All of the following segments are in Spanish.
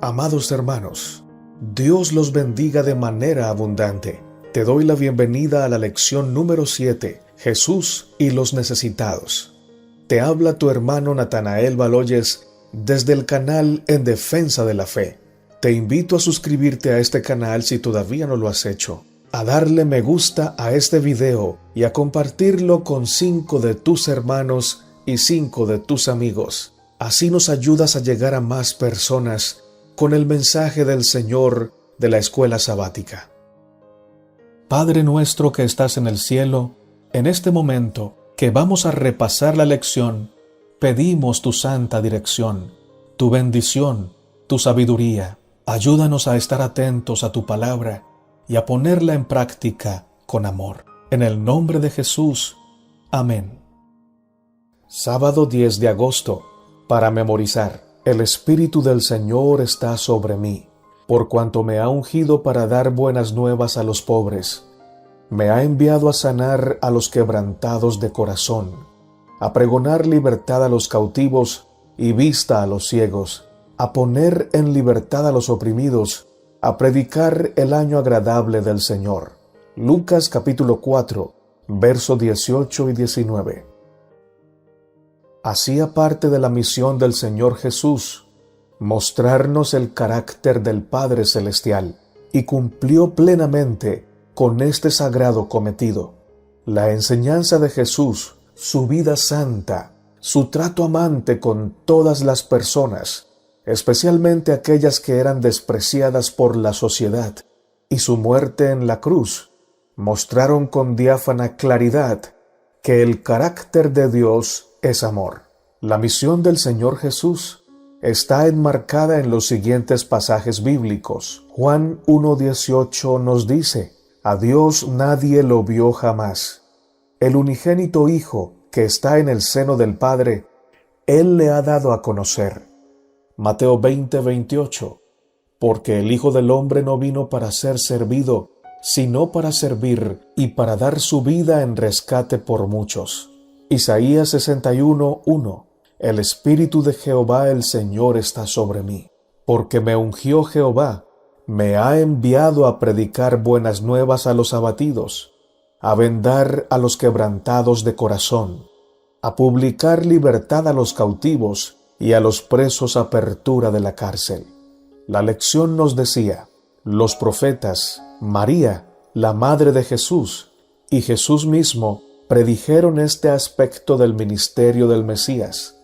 Amados hermanos, Dios los bendiga de manera abundante. Te doy la bienvenida a la lección número 7, Jesús y los necesitados. Te habla tu hermano Natanael Baloyes desde el canal En Defensa de la Fe. Te invito a suscribirte a este canal si todavía no lo has hecho, a darle me gusta a este video y a compartirlo con 5 de tus hermanos y 5 de tus amigos. Así nos ayudas a llegar a más personas con el mensaje del Señor de la escuela sabática. Padre nuestro que estás en el cielo, en este momento que vamos a repasar la lección, pedimos tu santa dirección, tu bendición, tu sabiduría. Ayúdanos a estar atentos a tu palabra y a ponerla en práctica con amor. En el nombre de Jesús. Amén. Sábado 10 de agosto. Para memorizar. El Espíritu del Señor está sobre mí, por cuanto me ha ungido para dar buenas nuevas a los pobres. Me ha enviado a sanar a los quebrantados de corazón, a pregonar libertad a los cautivos y vista a los ciegos, a poner en libertad a los oprimidos, a predicar el año agradable del Señor. Lucas capítulo 4, versos 18 y 19. Hacía parte de la misión del Señor Jesús mostrarnos el carácter del Padre Celestial y cumplió plenamente con este sagrado cometido. La enseñanza de Jesús, su vida santa, su trato amante con todas las personas, especialmente aquellas que eran despreciadas por la sociedad, y su muerte en la cruz, mostraron con diáfana claridad que el carácter de Dios es amor. La misión del Señor Jesús está enmarcada en los siguientes pasajes bíblicos. Juan 1:18 nos dice: a Dios nadie lo vio jamás. El unigénito Hijo que está en el seno del Padre, Él le ha dado a conocer. Mateo 20:28, porque el Hijo del Hombre no vino para ser servido, sino para servir y para dar su vida en rescate por muchos. Isaías 61:1, el Espíritu de Jehová el Señor está sobre mí, porque me ungió Jehová, me ha enviado a predicar buenas nuevas a los abatidos, a vendar a los quebrantados de corazón, a publicar libertad a los cautivos y a los presos apertura de la cárcel. La lección nos decía, los profetas, María, la madre de Jesús, y Jesús mismo predijeron este aspecto del ministerio del Mesías.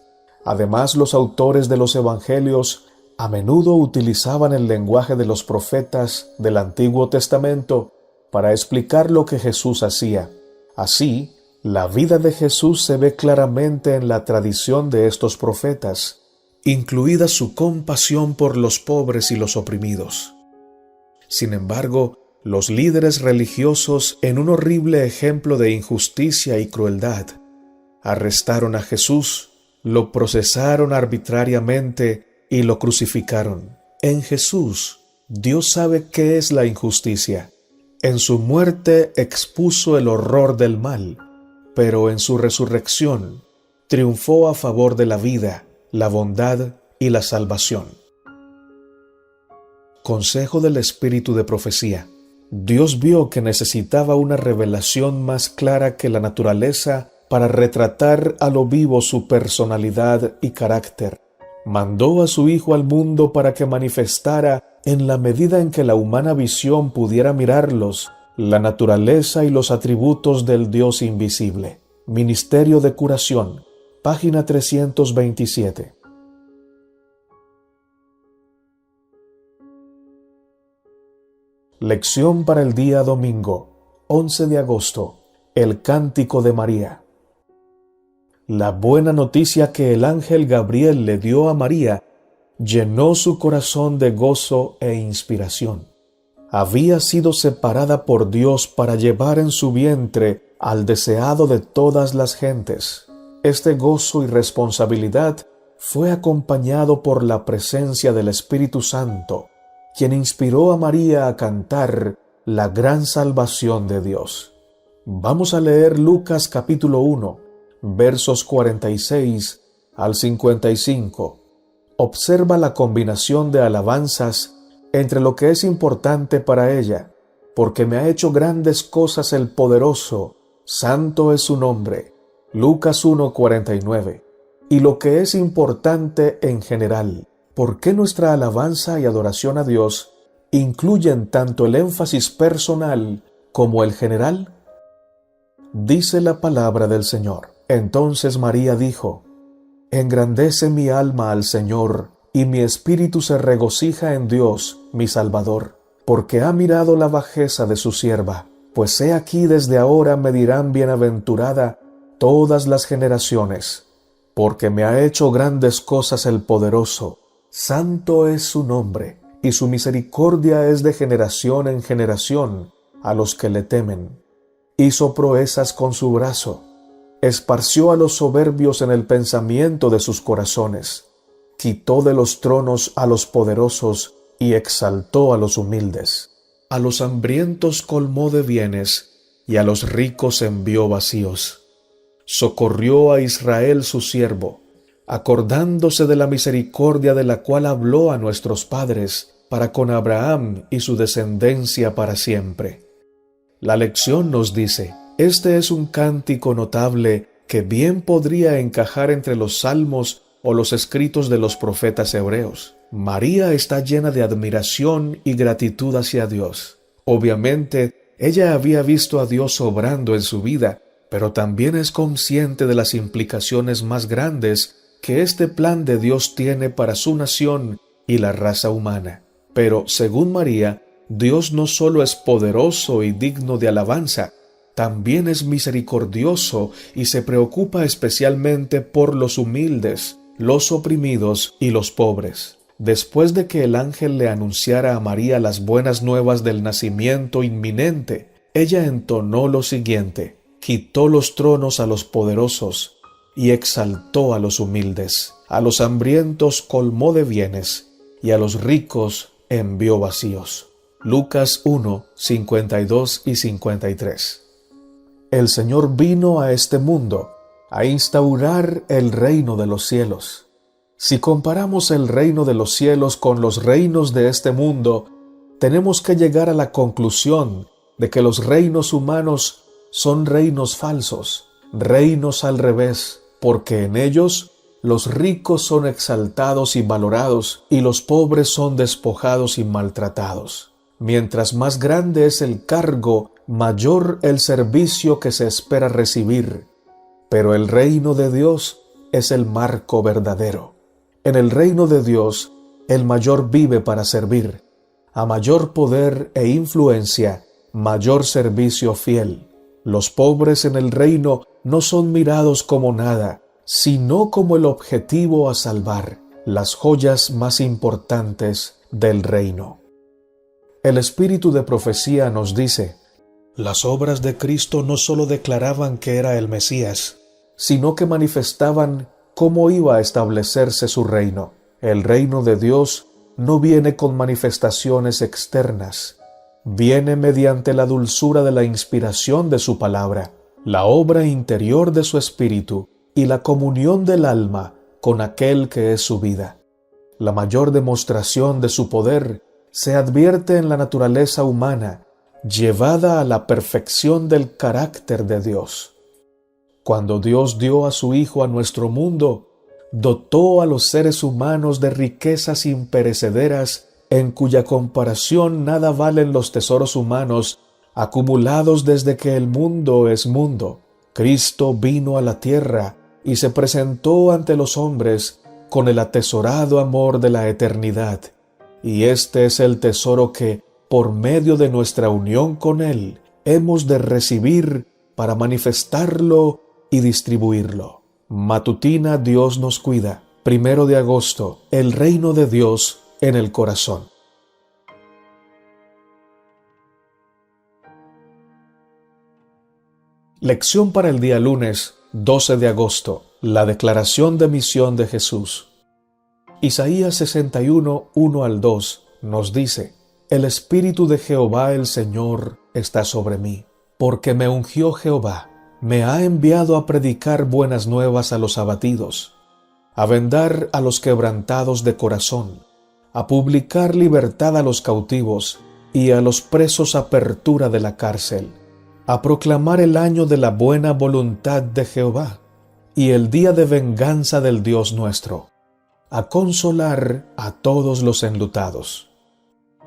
Además, los autores de los evangelios a menudo utilizaban el lenguaje de los profetas del Antiguo Testamento para explicar lo que Jesús hacía. Así, la vida de Jesús se ve claramente en la tradición de estos profetas, incluida su compasión por los pobres y los oprimidos. Sin embargo, los líderes religiosos, en un horrible ejemplo de injusticia y crueldad, arrestaron a Jesús, lo procesaron arbitrariamente y lo crucificaron. En Jesús, Dios sabe qué es la injusticia. En su muerte expuso el horror del mal, pero en su resurrección triunfó a favor de la vida, la bondad y la salvación. Consejo del Espíritu de Profecía. Dios vio que necesitaba una revelación más clara que la naturaleza para retratar a lo vivo su personalidad y carácter. Mandó a su Hijo al mundo para que manifestara, en la medida en que la humana visión pudiera mirarlos, la naturaleza y los atributos del Dios invisible. Ministerio de Curación, página 327. Lección para el día domingo, 11 de agosto. El Cántico de María. La buena noticia que el ángel Gabriel le dio a María llenó su corazón de gozo e inspiración. Había sido separada por Dios para llevar en su vientre al deseado de todas las gentes. Este gozo y responsabilidad fue acompañado por la presencia del Espíritu Santo, quien inspiró a María a cantar la gran salvación de Dios. Vamos a leer Lucas capítulo 1, versos 46 al 55. Observa la combinación de alabanzas entre lo que es importante para ella, porque me ha hecho grandes cosas el poderoso, santo es su nombre, Lucas 1:49, y lo que es importante en general. ¿Por qué nuestra alabanza y adoración a Dios incluyen tanto el énfasis personal como el general? Dice la palabra del Señor. Entonces María dijo: Engrandece mi alma al Señor, y mi espíritu se regocija en Dios, mi Salvador, porque ha mirado la bajeza de su sierva. Pues he aquí desde ahora me dirán bienaventurada todas las generaciones, porque me ha hecho grandes cosas el poderoso. Santo es su nombre, y su misericordia es de generación en generación a los que le temen. Hizo proezas con su brazo, esparció a los soberbios en el pensamiento de sus corazones, quitó de los tronos a los poderosos y exaltó a los humildes. A los hambrientos colmó de bienes, y a los ricos envió vacíos. Socorrió a Israel su siervo, acordándose de la misericordia de la cual habló a nuestros padres, para con Abraham y su descendencia para siempre. La lección nos dice: este es un cántico notable que bien podría encajar entre los salmos o los escritos de los profetas hebreos. María está llena de admiración y gratitud hacia Dios. Obviamente, ella había visto a Dios obrando en su vida, pero también es consciente de las implicaciones más grandes que este plan de Dios tiene para su nación y la raza humana. Pero, según María, Dios no solo es poderoso y digno de alabanza, también es misericordioso y se preocupa especialmente por los humildes, los oprimidos y los pobres. Después de que el ángel le anunciara a María las buenas nuevas del nacimiento inminente, ella entonó lo siguiente: quitó los tronos a los poderosos y exaltó a los humildes. A los hambrientos colmó de bienes, y a los ricos envió vacíos. Lucas 1, 52 y 53. El Señor vino a este mundo a instaurar el reino de los cielos. Si comparamos el reino de los cielos con los reinos de este mundo, tenemos que llegar a la conclusión de que los reinos humanos son reinos falsos, reinos al revés, porque en ellos los ricos son exaltados y valorados, y los pobres son despojados y maltratados. Mientras más grande es el cargo, mayor el servicio que se espera recibir. Pero el reino de Dios es el marco verdadero. En el reino de Dios, el mayor vive para servir. A mayor poder e influencia, mayor servicio fiel. Los pobres en el reino no son mirados como nada, sino como el objetivo a salvar, las joyas más importantes del reino. El espíritu de profecía nos dice: las obras de Cristo no solo declaraban que era el Mesías, sino que manifestaban cómo iba a establecerse su reino. El reino de Dios no viene con manifestaciones externas, viene mediante la dulzura de la inspiración de su palabra, la obra interior de su espíritu y la comunión del alma con aquel que es su vida. La mayor demostración de su poder se advierte en la naturaleza humana, llevada a la perfección del carácter de Dios. Cuando Dios dio a su Hijo a nuestro mundo, dotó a los seres humanos de riquezas imperecederas, en cuya comparación nada valen los tesoros humanos acumulados desde que el mundo es mundo. Cristo vino a la tierra y se presentó ante los hombres con el atesorado amor de la eternidad. Y este es el tesoro que, por medio de nuestra unión con Él, hemos de recibir para manifestarlo y distribuirlo. Matutina Dios nos cuida. 1 de agosto, el reino de Dios en el corazón. Lección para el día lunes, 12 de agosto. La declaración de misión de Jesús. Isaías 61, 1 al 2 nos dice: El Espíritu de Jehová el Señor está sobre mí, porque me ungió Jehová, me ha enviado a predicar buenas nuevas a los abatidos, a vendar a los quebrantados de corazón, a publicar libertad a los cautivos y a los presos apertura de la cárcel, a proclamar el año de la buena voluntad de Jehová y el día de venganza del Dios nuestro, a consolar a todos los enlutados.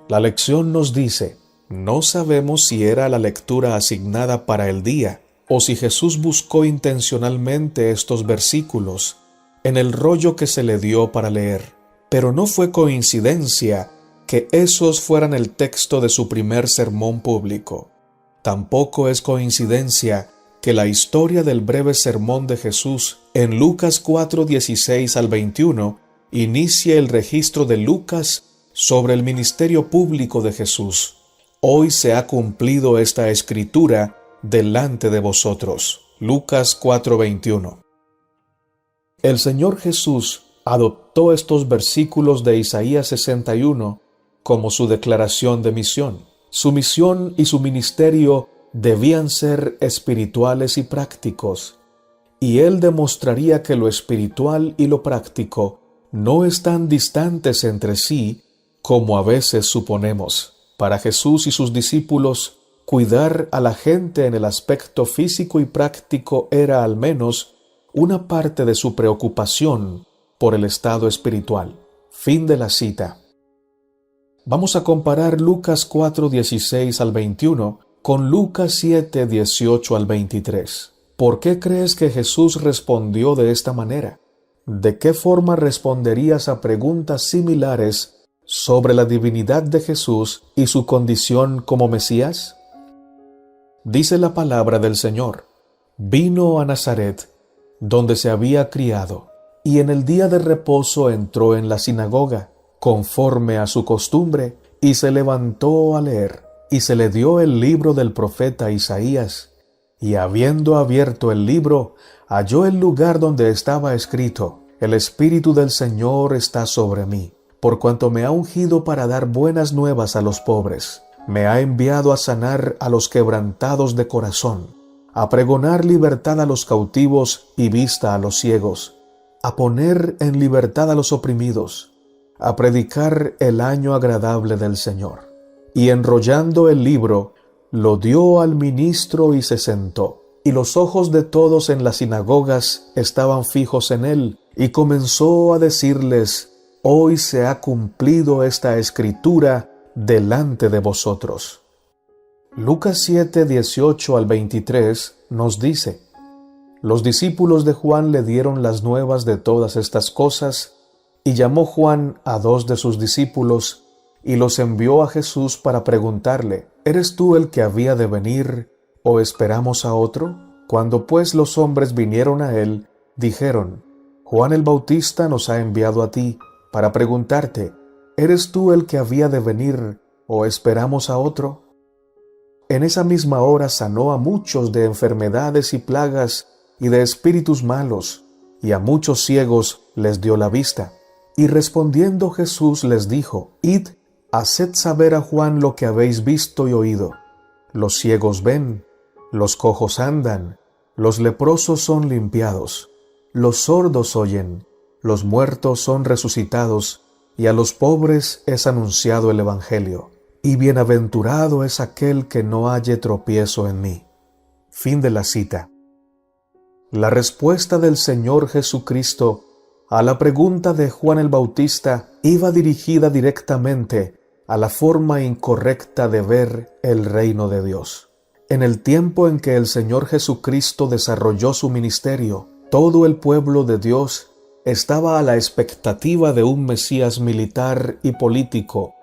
La lección nos dice, no sabemos si era la lectura asignada para el día o si Jesús buscó intencionalmente estos versículos en el rollo que se le dio para leer, pero no fue coincidencia que esos fueran el texto de su primer sermón público. Tampoco es coincidencia que la historia del breve sermón de Jesús en Lucas 4:16 al 21 inicie el registro de Lucas sobre el ministerio público de Jesús. Hoy se ha cumplido esta escritura delante de vosotros. Lucas 4:21. El Señor Jesús adoptó estos versículos de Isaías 61 como su declaración de misión. Su misión y su ministerio debían ser espirituales y prácticos, y Él demostraría que lo espiritual y lo práctico no están distantes entre sí como a veces suponemos. Para Jesús y sus discípulos, cuidar a la gente en el aspecto físico y práctico era al menos una parte de su preocupación por el estado espiritual. Fin de la cita. Vamos a comparar Lucas 4:16 al 21 con Lucas 7:18 al 23. ¿Por qué crees que Jesús respondió de esta manera? ¿De qué forma responderías a preguntas similares sobre la divinidad de Jesús y su condición como Mesías? Dice la palabra del Señor: vino a Nazaret, donde se había criado, y en el día de reposo entró en la sinagoga, conforme a su costumbre, y se levantó a leer, y se le dio el libro del profeta Isaías, y habiendo abierto el libro, halló el lugar donde estaba escrito: el Espíritu del Señor está sobre mí, por cuanto me ha ungido para dar buenas nuevas a los pobres, me ha enviado a sanar a los quebrantados de corazón, a pregonar libertad a los cautivos y vista a los ciegos, a poner en libertad a los oprimidos, a predicar el año agradable del Señor. Y enrollando el libro, lo dio al ministro y se sentó. Y los ojos de todos en las sinagogas estaban fijos en él, y comenzó a decirles: hoy se ha cumplido esta escritura delante de vosotros. Lucas 7:18 al 23 nos dice: los discípulos de Juan le dieron las nuevas de todas estas cosas, y llamó Juan a 2 de sus discípulos, y los envió a Jesús para preguntarle: ¿eres tú el que había de venir, o esperamos a otro? Cuando pues los hombres vinieron a él, dijeron: Juan el Bautista nos ha enviado a ti, para preguntarte: ¿eres tú el que había de venir, o esperamos a otro? En esa misma hora sanó a muchos de enfermedades y plagas y de espíritus malos, y a muchos ciegos les dio la vista. Y respondiendo Jesús les dijo: id, haced saber a Juan lo que habéis visto y oído. Los ciegos ven, los cojos andan, los leprosos son limpiados, los sordos oyen, los muertos son resucitados, y a los pobres es anunciado el Evangelio. Y bienaventurado es aquel que no halle tropiezo en mí. Fin de la cita. La respuesta del Señor Jesucristo a la pregunta de Juan el Bautista iba dirigida directamente a la forma incorrecta de ver el reino de Dios. En el tiempo en que el Señor Jesucristo desarrolló su ministerio, todo el pueblo de Dios estaba a la expectativa de un Mesías militar y político,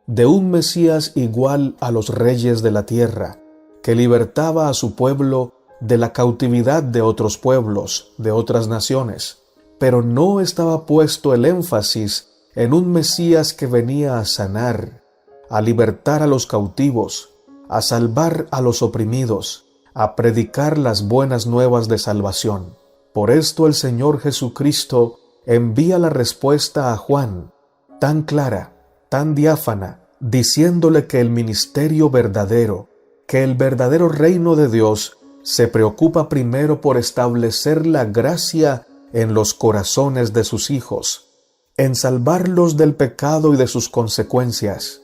de un Mesías igual a los reyes de la tierra, que libertaba a su pueblo de la cautividad de otros pueblos, de otras naciones. Pero no estaba puesto el énfasis en un Mesías que venía a sanar, a libertar a los cautivos, a salvar a los oprimidos, a predicar las buenas nuevas de salvación. Por esto el Señor Jesucristo envía la respuesta a Juan, tan clara, tan diáfana, diciéndole que el ministerio verdadero, que el verdadero reino de Dios se preocupa primero por establecer la gracia en los corazones de sus hijos, en salvarlos del pecado y de sus consecuencias,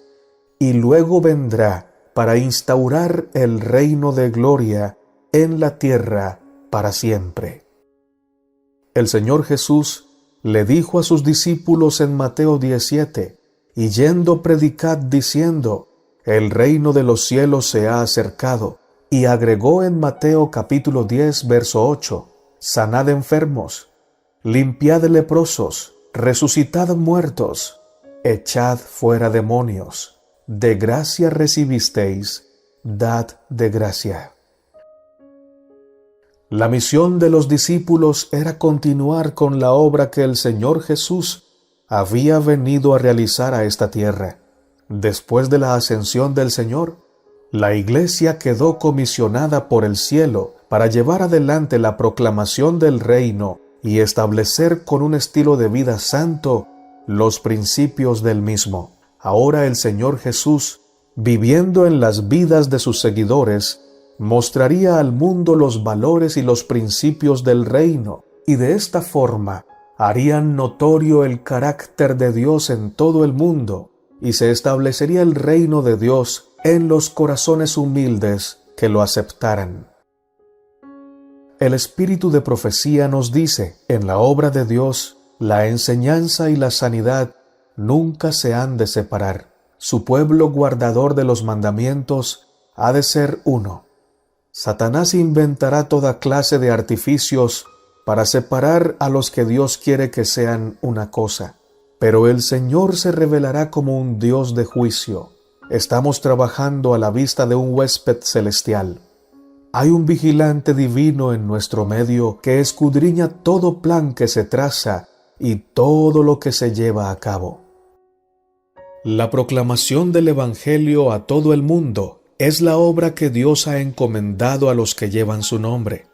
y luego vendrá para instaurar el reino de gloria en la tierra para siempre. El Señor Jesús le dijo a sus discípulos en Mateo 17, y yendo predicad diciendo, el reino de los cielos se ha acercado, y agregó en Mateo capítulo 10, verso 8, sanad enfermos, limpiad leprosos, resucitad muertos, echad fuera demonios, de gracia recibisteis, dad de gracia. La misión de los discípulos era continuar con la obra que el Señor Jesús había venido a realizar a esta tierra. Después de la ascensión del Señor, la Iglesia quedó comisionada por el cielo para llevar adelante la proclamación del reino y establecer con un estilo de vida santo los principios del mismo. Ahora el Señor Jesús, viviendo en las vidas de sus seguidores, mostraría al mundo los valores y los principios del reino, y de esta forma harían notorio el carácter de Dios en todo el mundo, y se establecería el reino de Dios en los corazones humildes que lo aceptaran. El espíritu de profecía nos dice, en la obra de Dios, la enseñanza y la sanidad nunca se han de separar. Su pueblo guardador de los mandamientos ha de ser uno. Satanás inventará toda clase de artificios para separar a los que Dios quiere que sean una cosa. Pero el Señor se revelará como un Dios de juicio. Estamos trabajando a la vista de un huésped celestial. Hay un vigilante divino en nuestro medio que escudriña todo plan que se traza y todo lo que se lleva a cabo. La proclamación del Evangelio a todo el mundo es la obra que Dios ha encomendado a los que llevan su nombre.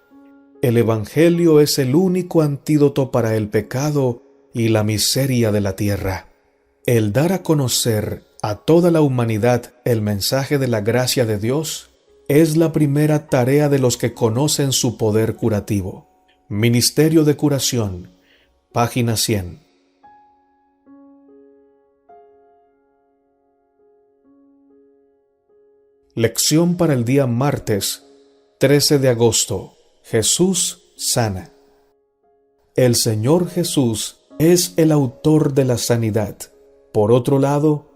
El Evangelio es el único antídoto para el pecado y la miseria de la tierra. El dar a conocer a toda la humanidad el mensaje de la gracia de Dios es la primera tarea de los que conocen su poder curativo. Ministerio de Curación, página 100. Lección para el día martes, 13 de agosto. Jesús sana. El Señor Jesús es el autor de la sanidad. Por otro lado,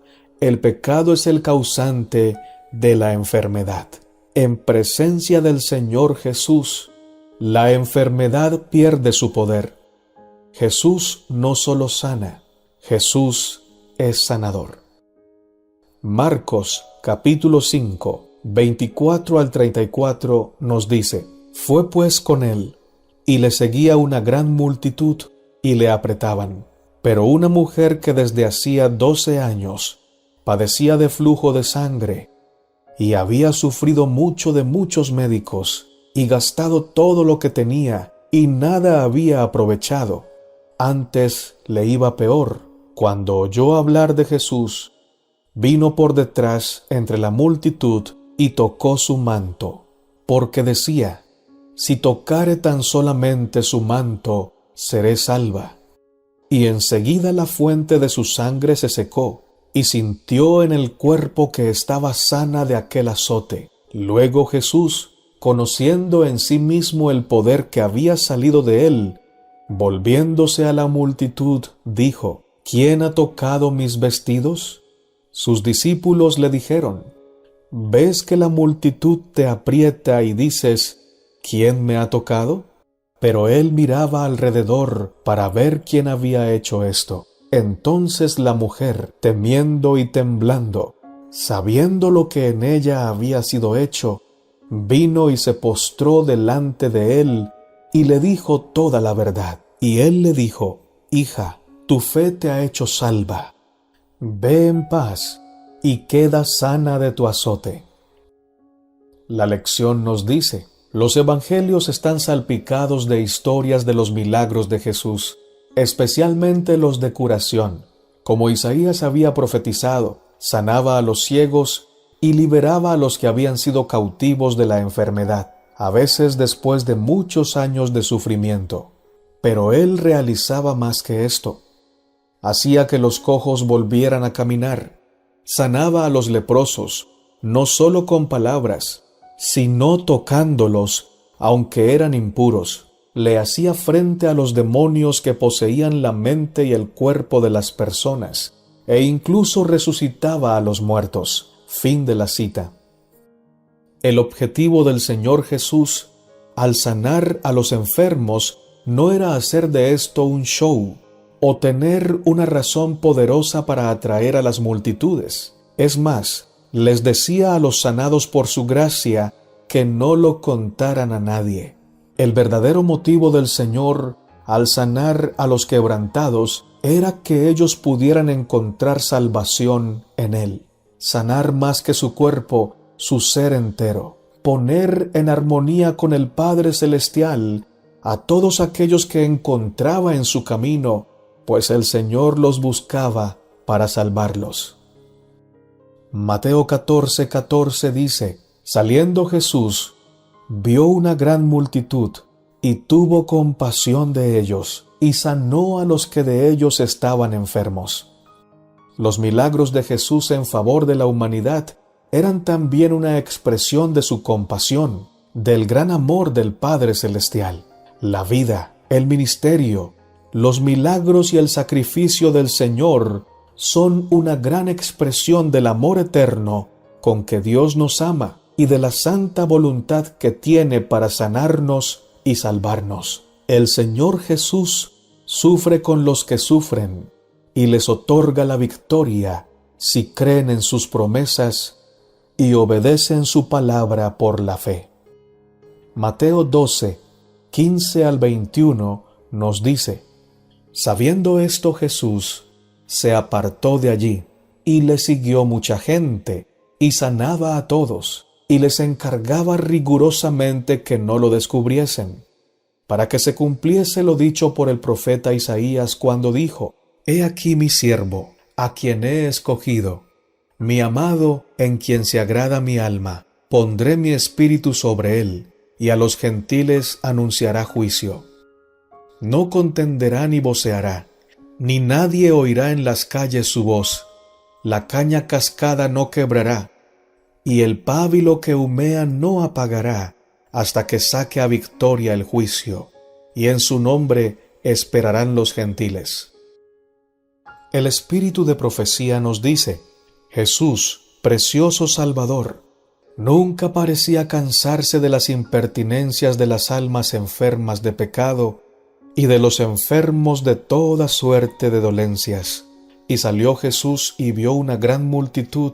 el pecado es el causante de la enfermedad. En presencia del Señor Jesús, la enfermedad pierde su poder. Jesús no solo sana, Jesús es sanador. Marcos capítulo 5, 24 al 34 nos dice: Fue pues con él, y le seguía una gran multitud, y le apretaban. Pero una mujer que desde hacía 12 años padecía de flujo de sangre, y había sufrido mucho de muchos médicos, y gastado todo lo que tenía, y nada había aprovechado, antes le iba peor, cuando oyó hablar de Jesús, vino por detrás entre la multitud y tocó su manto, porque decía: si tocare tan solamente su manto, seré salva. Y enseguida la fuente de su sangre se secó, y sintió en el cuerpo que estaba sana de aquel azote. Luego Jesús, conociendo en sí mismo el poder que había salido de él, volviéndose a la multitud, dijo: ¿Quién ha tocado mis vestidos? Sus discípulos le dijeron: ¿Ves que la multitud te aprieta y dices: ¿quién me ha tocado? Pero él miraba alrededor para ver quién había hecho esto. Entonces la mujer, temiendo y temblando, sabiendo lo que en ella había sido hecho, vino y se postró delante de él y le dijo toda la verdad. Y él le dijo: Hija, tu fe te ha hecho salva. Ve en paz y queda sana de tu azote. La lección nos dice: los evangelios están salpicados de historias de los milagros de Jesús, especialmente los de curación. Como Isaías había profetizado, sanaba a los ciegos y liberaba a los que habían sido cautivos de la enfermedad, a veces después de muchos años de sufrimiento. Pero él realizaba más que esto. Hacía que los cojos volvieran a caminar, sanaba a los leprosos, no solo con palabras, sino tocándolos, aunque eran impuros. Le hacía frente a los demonios que poseían la mente y el cuerpo de las personas, e incluso resucitaba a los muertos. Fin de la cita. El objetivo del Señor Jesús, al sanar a los enfermos, no era hacer de esto un show, o tener una razón poderosa para atraer a las multitudes. Es más, les decía a los sanados por su gracia que no lo contaran a nadie. El verdadero motivo del Señor al sanar a los quebrantados era que ellos pudieran encontrar salvación en Él, sanar más que su cuerpo, su ser entero, poner en armonía con el Padre Celestial a todos aquellos que encontraba en su camino, pues el Señor los buscaba para salvarlos. Mateo 14:14 dice: Saliendo Jesús, vio una gran multitud, y tuvo compasión de ellos, y sanó a los que de ellos estaban enfermos. Los milagros de Jesús en favor de la humanidad eran también una expresión de su compasión, del gran amor del Padre Celestial. La vida, el ministerio, los milagros y el sacrificio del Señor son una gran expresión del amor eterno con que Dios nos ama y de la santa voluntad que tiene para sanarnos y salvarnos. El Señor Jesús sufre con los que sufren y les otorga la victoria si creen en sus promesas y obedecen su palabra por la fe. Mateo 12:15 al 21 nos dice: Sabiendo esto, Jesús se apartó de allí, y le siguió mucha gente, y sanaba a todos, y les encargaba rigurosamente que no lo descubriesen, para que se cumpliese lo dicho por el profeta Isaías cuando dijo: He aquí mi siervo, a quien he escogido, mi amado, en quien se agrada mi alma. Pondré mi espíritu sobre él, y a los gentiles anunciará juicio. No contenderá ni voceará, ni nadie oirá en las calles su voz. La caña cascada no quebrará, y el pábilo que humea no apagará, hasta que saque a victoria el juicio, y en su nombre esperarán los gentiles. El espíritu de profecía nos dice: Jesús, precioso Salvador, nunca parecía cansarse de las impertinencias de las almas enfermas de pecado y de los enfermos de toda suerte de dolencias. Y salió Jesús y vio una gran multitud,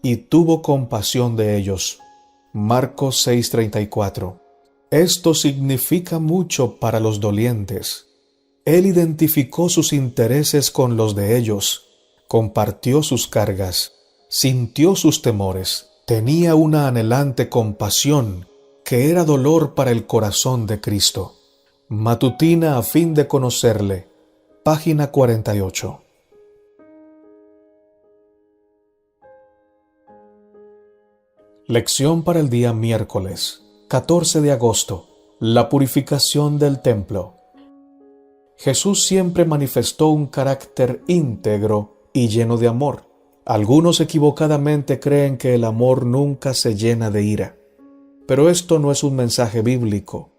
y tuvo compasión de ellos. Marcos 6:34. Esto significa mucho para los dolientes. Él identificó sus intereses con los de ellos, compartió sus cargas, sintió sus temores, tenía una anhelante compasión que era dolor para el corazón de Cristo. Matutina a fin de conocerle, página 48. Lección para el día miércoles, 14 de agosto. La purificación del templo. Jesús siempre manifestó un carácter íntegro y lleno de amor. Algunos equivocadamente creen que el amor nunca se llena de ira. Pero esto no es un mensaje bíblico.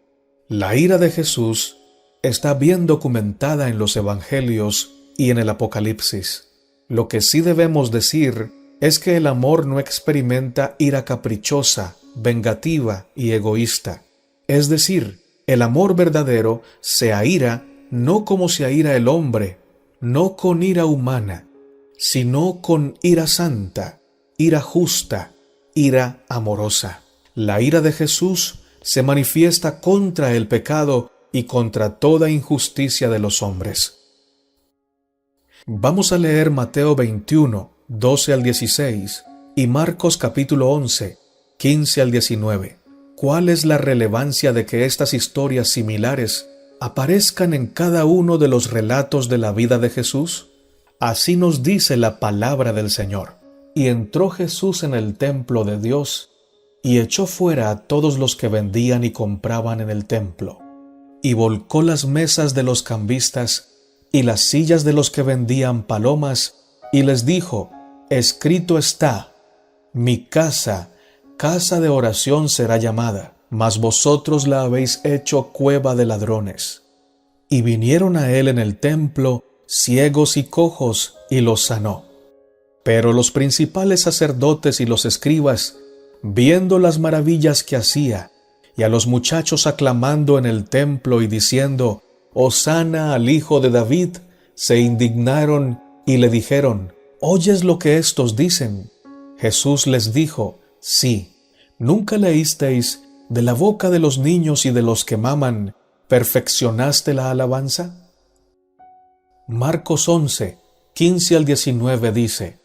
La ira de Jesús está bien documentada en los Evangelios y en el Apocalipsis. Lo que sí debemos decir es que el amor no experimenta ira caprichosa, vengativa y egoísta. Es decir, el amor verdadero se aira no como se aira el hombre, no con ira humana, sino con ira santa, ira justa, ira amorosa. La ira de Jesús se manifiesta contra el pecado y contra toda injusticia de los hombres. Vamos a leer Mateo 21, 12 al 16 y Marcos capítulo 11, 15 al 19. ¿Cuál es la relevancia de que estas historias similares aparezcan en cada uno de los relatos de la vida de Jesús? Así nos dice la palabra del Señor. Y entró Jesús en el templo de Dios, y echó fuera a todos los que vendían y compraban en el templo, y volcó las mesas de los cambistas y las sillas de los que vendían palomas, y les dijo: escrito está, mi casa, casa de oración será llamada, mas vosotros la habéis hecho cueva de ladrones. Y vinieron a él en el templo ciegos y cojos, y los sanó. Pero los principales sacerdotes y los escribas, viendo las maravillas que hacía, y a los muchachos aclamando en el templo y diciendo: Hosana al Hijo de David, se indignaron y le dijeron: ¿oyes lo que éstos dicen? Jesús les dijo: sí. ¿Nunca leísteis: de la boca de los niños y de los que maman, perfeccionaste la alabanza? Marcos 11, 15 al 19 dice: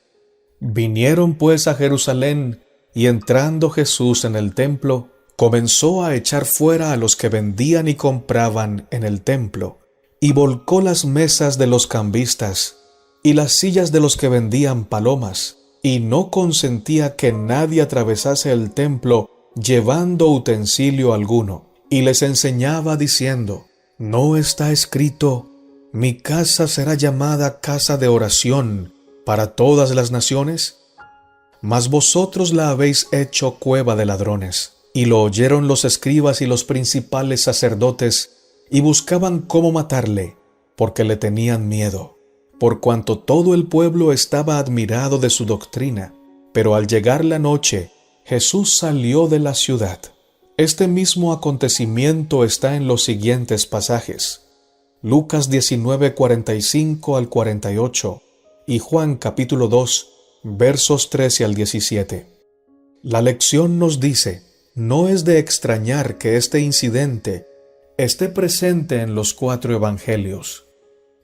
vinieron pues a Jerusalén, y entrando Jesús en el templo, comenzó a echar fuera a los que vendían y compraban en el templo, y volcó las mesas de los cambistas y las sillas de los que vendían palomas, y no consentía que nadie atravesase el templo llevando utensilio alguno, y les enseñaba diciendo: ¿no está escrito: mi casa será llamada casa de oración para todas las naciones? Mas vosotros la habéis hecho cueva de ladrones. Y lo oyeron los escribas y los principales sacerdotes, y buscaban cómo matarle, porque le tenían miedo, por cuanto todo el pueblo estaba admirado de su doctrina. Pero al llegar la noche, Jesús salió de la ciudad. Este mismo acontecimiento está en los siguientes pasajes: Lucas 19, 45 al 48, y Juan capítulo 2, versos 13 al 17. La lección nos dice: no es de extrañar que este incidente esté presente en los 4 evangelios.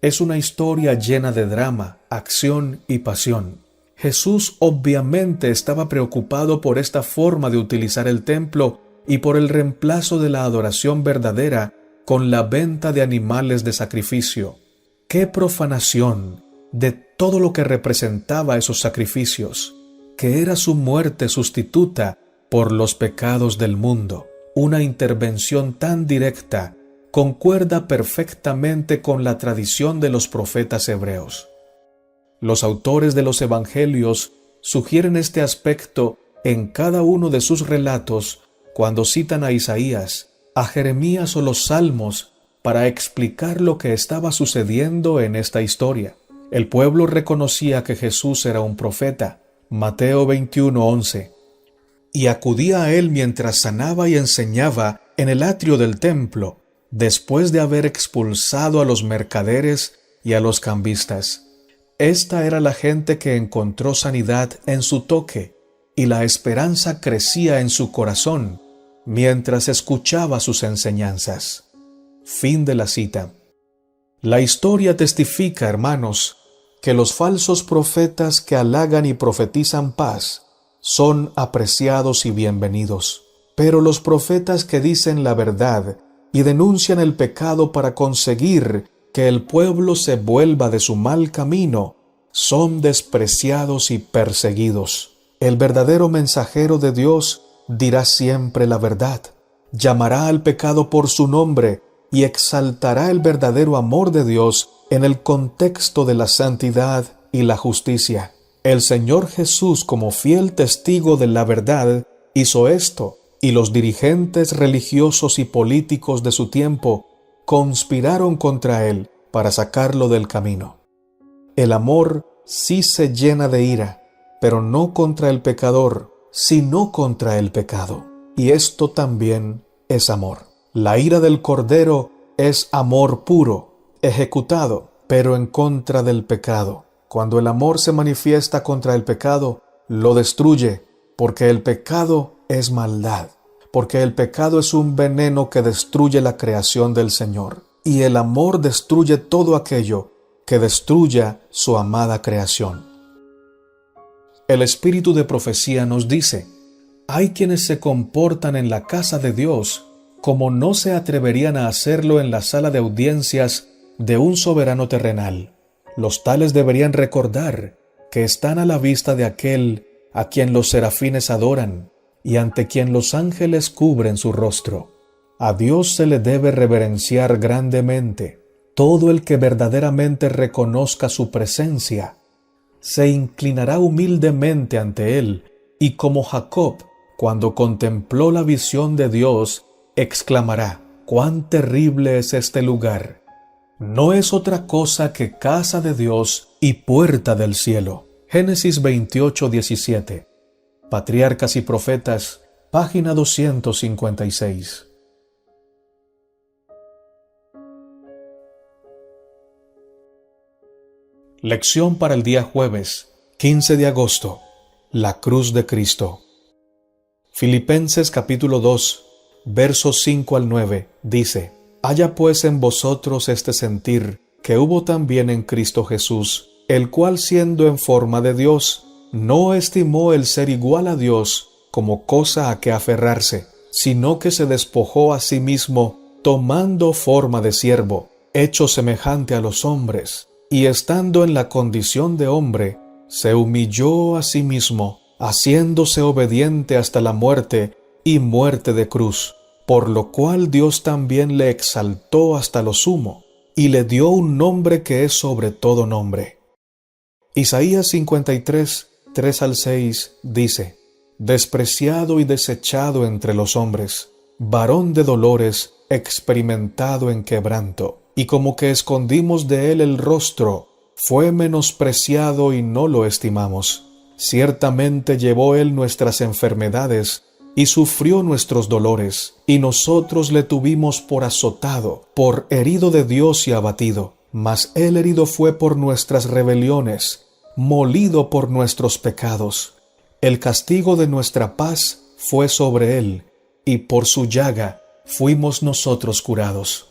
Es una historia llena de drama, acción y pasión. Jesús obviamente estaba preocupado por esta forma de utilizar el templo y por el reemplazo de la adoración verdadera con la venta de animales de sacrificio. ¡Qué profanación de todo lo que representaba esos sacrificios! Que era su muerte sustituta por los pecados del mundo. Una intervención tan directa concuerda perfectamente con la tradición de los profetas hebreos. Los autores de los evangelios sugieren este aspecto en cada uno de sus relatos cuando citan a Isaías, a Jeremías o los Salmos para explicar lo que estaba sucediendo en esta historia. El pueblo reconocía que Jesús era un profeta. Mateo 21:11. Y acudía a él mientras sanaba y enseñaba en el atrio del templo, después de haber expulsado a los mercaderes y a los cambistas. Esta era la gente que encontró sanidad en su toque, y la esperanza crecía en su corazón mientras escuchaba sus enseñanzas. Fin de la cita. La historia testifica, hermanos, que los falsos profetas que halagan y profetizan paz son apreciados y bienvenidos. Pero los profetas que dicen la verdad y denuncian el pecado para conseguir que el pueblo se vuelva de su mal camino son despreciados y perseguidos. El verdadero mensajero de Dios dirá siempre la verdad, llamará al pecado por su nombre y exaltará el verdadero amor de Dios en el contexto de la santidad y la justicia. El Señor Jesús, como fiel testigo de la verdad, hizo esto, y los dirigentes religiosos y políticos de su tiempo conspiraron contra él para sacarlo del camino. El amor sí se llena de ira, pero no contra el pecador, sino contra el pecado. Y esto también es amor. La ira del Cordero es amor puro, ejecutado, pero en contra del pecado. Cuando el amor se manifiesta contra el pecado, lo destruye, porque el pecado es maldad, porque el pecado es un veneno que destruye la creación del Señor, y el amor destruye todo aquello que destruya su amada creación. El espíritu de profecía nos dice: hay quienes se comportan en la casa de Dios como no se atreverían a hacerlo en la sala de audiencias de un soberano terrenal. Los tales deberían recordar que están a la vista de aquel a quien los serafines adoran y ante quien los ángeles cubren su rostro. A Dios se le debe reverenciar grandemente. Todo el que verdaderamente reconozca su presencia se inclinará humildemente ante Él, y como Jacob, cuando contempló la visión de Dios, exclamará: «¡Cuán terrible es este lugar!». No es otra cosa que casa de Dios y puerta del cielo. Génesis 28:17. Patriarcas y Profetas, página 256. Lección para el día jueves, 15 de agosto. La cruz de Cristo. Filipenses capítulo 2, versos 5 al 9, dice: «Haya pues en vosotros este sentir que hubo también en Cristo Jesús, el cual siendo en forma de Dios, no estimó el ser igual a Dios como cosa a que aferrarse, sino que se despojó a sí mismo, tomando forma de siervo, hecho semejante a los hombres, y estando en la condición de hombre, se humilló a sí mismo, haciéndose obediente hasta la muerte y muerte de cruz, por lo cual Dios también le exaltó hasta lo sumo, y le dio un nombre que es sobre todo nombre». Isaías 53, 3 al 6 dice: «Despreciado y desechado entre los hombres, varón de dolores, experimentado en quebranto, y como que escondimos de él el rostro, fue menospreciado y no lo estimamos. Ciertamente llevó él nuestras enfermedades y sufrió nuestros dolores, y nosotros le tuvimos por azotado, por herido de Dios y abatido. Mas él herido fue por nuestras rebeliones, molido por nuestros pecados. El castigo de nuestra paz fue sobre él, y por su llaga fuimos nosotros curados.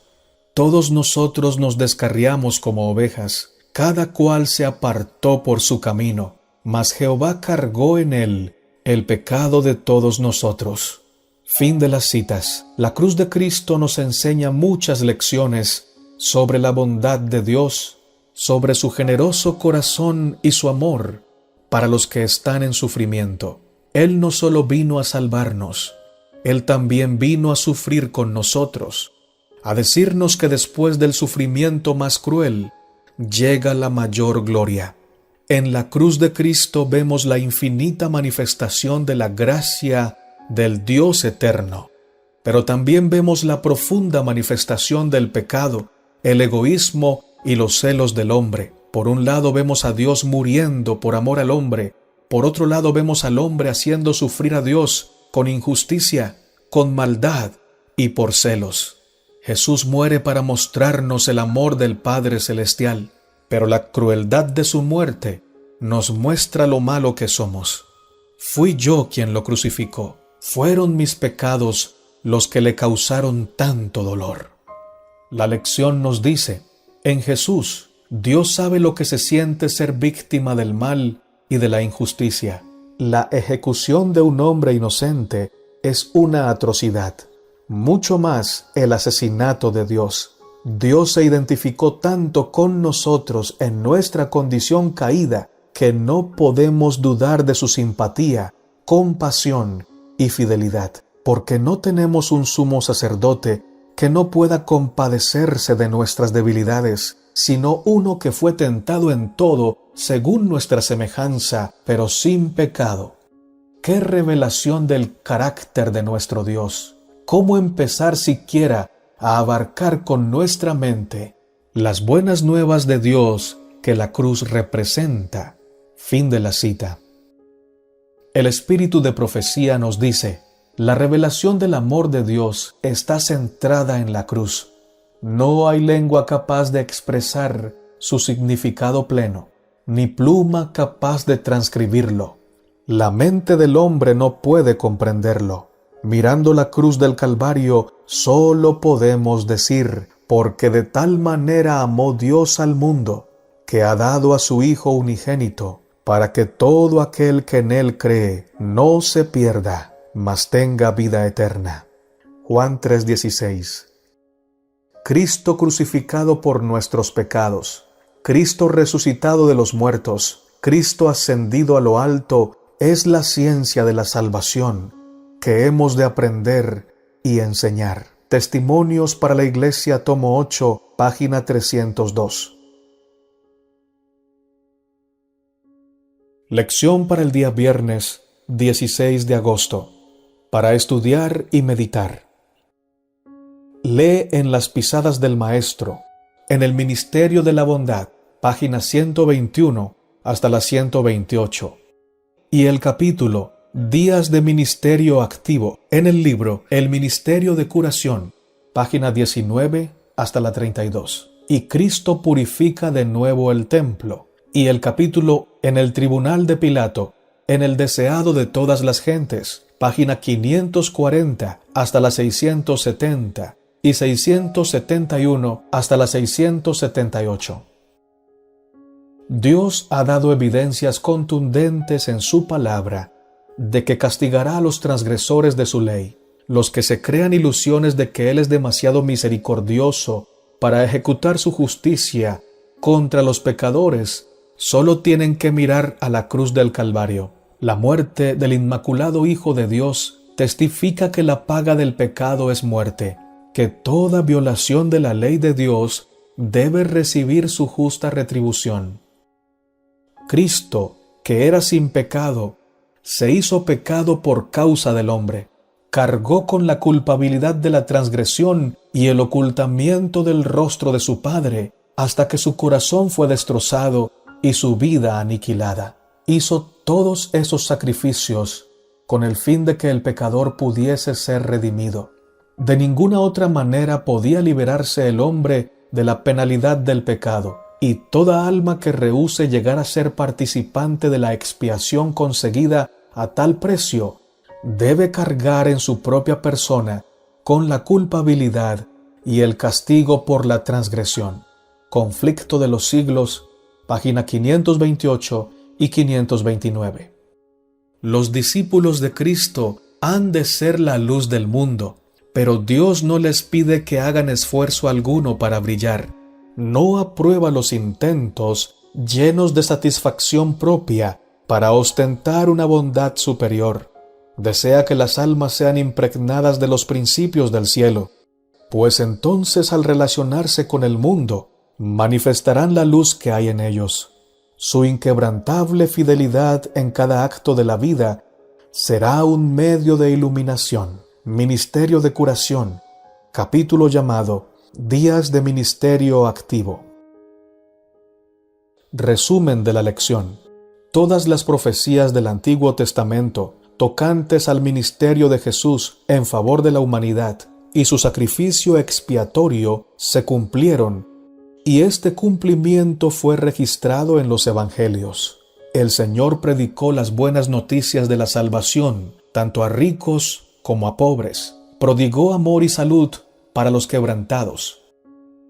Todos nosotros nos descarriamos como ovejas, cada cual se apartó por su camino, mas Jehová cargó en él el pecado de todos nosotros». Fin de las citas. La cruz de Cristo nos enseña muchas lecciones sobre la bondad de Dios, sobre su generoso corazón y su amor para los que están en sufrimiento. Él no solo vino a salvarnos, Él también vino a sufrir con nosotros, a decirnos que después del sufrimiento más cruel llega la mayor gloria. En la cruz de Cristo vemos la infinita manifestación de la gracia del Dios eterno, pero también vemos la profunda manifestación del pecado, el egoísmo y los celos del hombre. Por un lado vemos a Dios muriendo por amor al hombre, por otro lado vemos al hombre haciendo sufrir a Dios con injusticia, con maldad y por celos. Jesús muere para mostrarnos el amor del Padre Celestial, pero la crueldad de su muerte nos muestra lo malo que somos. Fui yo quien lo crucificó. Fueron mis pecados los que le causaron tanto dolor. La lección nos dice: en Jesús, Dios sabe lo que se siente ser víctima del mal y de la injusticia. La ejecución de un hombre inocente es una atrocidad. Mucho más el asesinato de Dios. Dios se identificó tanto con nosotros en nuestra condición caída que no podemos dudar de su simpatía, compasión y fidelidad, porque no tenemos un sumo sacerdote que no pueda compadecerse de nuestras debilidades, sino uno que fue tentado en todo según nuestra semejanza, pero sin pecado. ¡Qué revelación del carácter de nuestro Dios! ¿Cómo empezar siquiera a abarcar con nuestra mente las buenas nuevas de Dios que la cruz representa? Fin de la cita. El espíritu de profecía nos dice: la revelación del amor de Dios está centrada en la cruz. No hay lengua capaz de expresar su significado pleno, ni pluma capaz de transcribirlo. La mente del hombre no puede comprenderlo. Mirando la cruz del Calvario, solo podemos decir: porque de tal manera amó Dios al mundo, que ha dado a su Hijo unigénito, para que todo aquel que en Él cree no se pierda, mas tenga vida eterna. Juan 3:16. Cristo crucificado por nuestros pecados, Cristo resucitado de los muertos, Cristo ascendido a lo alto, es la ciencia de la salvación que hemos de aprender y enseñar. Testimonios para la Iglesia, tomo 8, página 302. Lección para el día viernes 16 de agosto. Para estudiar y meditar. Lee en las pisadas del Maestro, en el Ministerio de la Bondad, página 121 hasta la 128. Y el capítulo Días de Ministerio Activo en el libro El Ministerio de Curación, página 19 hasta la 32. Y Cristo purifica de nuevo el templo. Y el capítulo En el Tribunal de Pilato, en el deseado de todas las gentes, página 540 hasta la 670 y 671 hasta la 678. Dios ha dado evidencias contundentes en su palabra de que castigará a los transgresores de su ley. Los que se crean ilusiones de que Él es demasiado misericordioso para ejecutar su justicia contra los pecadores, solo tienen que mirar a la cruz del Calvario. La muerte del Inmaculado Hijo de Dios testifica que la paga del pecado es muerte, que toda violación de la ley de Dios debe recibir su justa retribución. Cristo, que era sin pecado, se hizo pecado por causa del hombre, cargó con la culpabilidad de la transgresión y el ocultamiento del rostro de su Padre, hasta que su corazón fue destrozado y su vida aniquilada. Hizo todos esos sacrificios con el fin de que el pecador pudiese ser redimido. De ninguna otra manera podía liberarse el hombre de la penalidad del pecado, y toda alma que rehúse llegar a ser participante de la expiación conseguida a tal precio, debe cargar en su propia persona con la culpabilidad y el castigo por la transgresión. Conflicto de los siglos, página 528 y 529. Los discípulos de Cristo han de ser la luz del mundo, pero Dios no les pide que hagan esfuerzo alguno para brillar. No aprueba los intentos llenos de satisfacción propia para ostentar una bondad superior. Desea que las almas sean impregnadas de los principios del cielo, pues entonces al relacionarse con el mundo, manifestarán la luz que hay en ellos. Su inquebrantable fidelidad en cada acto de la vida será un medio de iluminación. Ministerio de Curación, capítulo llamado Días de Ministerio Activo. Resumen de la lección. Todas las profecías del Antiguo Testamento tocantes al ministerio de Jesús en favor de la humanidad y su sacrificio expiatorio se cumplieron, y este cumplimiento fue registrado en los Evangelios. El Señor predicó las buenas noticias de la salvación, tanto a ricos como a pobres. Prodigó amor y salud para los quebrantados.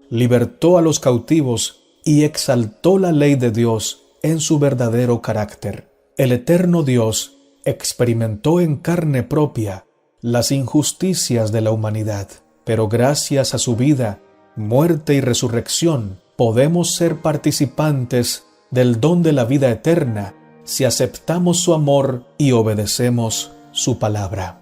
Libertó a los cautivos y exaltó la ley de Dios en su verdadero carácter. El eterno Dios experimentó en carne propia las injusticias de la humanidad, pero gracias a su vida, muerte y resurrección, podemos ser participantes del don de la vida eterna si aceptamos su amor y obedecemos su palabra.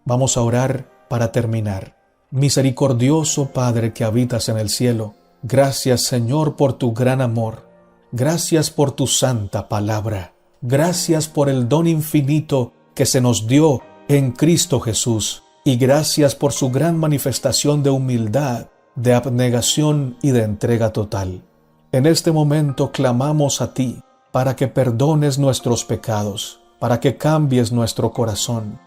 Vamos a orar para terminar. Misericordioso Padre que habitas en el cielo, gracias Señor por tu gran amor, gracias por tu santa palabra, gracias por el don infinito que se nos dio en Cristo Jesús, y gracias por su gran manifestación de humildad, de abnegación y de entrega total. En este momento clamamos a ti para que perdones nuestros pecados, para que cambies nuestro corazón,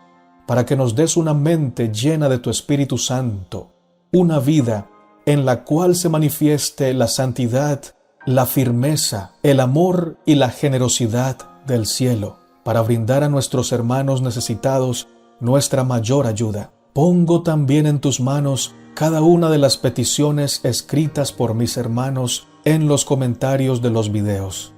para que nos des una mente llena de tu Espíritu Santo, una vida en la cual se manifieste la santidad, la firmeza, el amor y la generosidad del cielo, para brindar a nuestros hermanos necesitados nuestra mayor ayuda. Pongo también en tus manos cada una de las peticiones escritas por mis hermanos en los comentarios de los videos.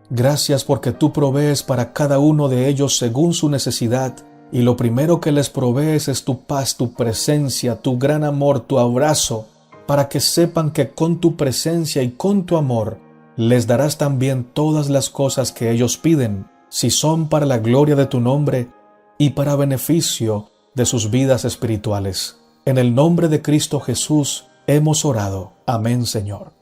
Gracias porque tú provees para cada uno de ellos según su necesidad, y lo primero que les provees es tu paz, tu presencia, tu gran amor, tu abrazo, para que sepan que con tu presencia y con tu amor les darás también todas las cosas que ellos piden, si son para la gloria de tu nombre y para beneficio de sus vidas espirituales. En el nombre de Cristo Jesús hemos orado. Amén, Señor.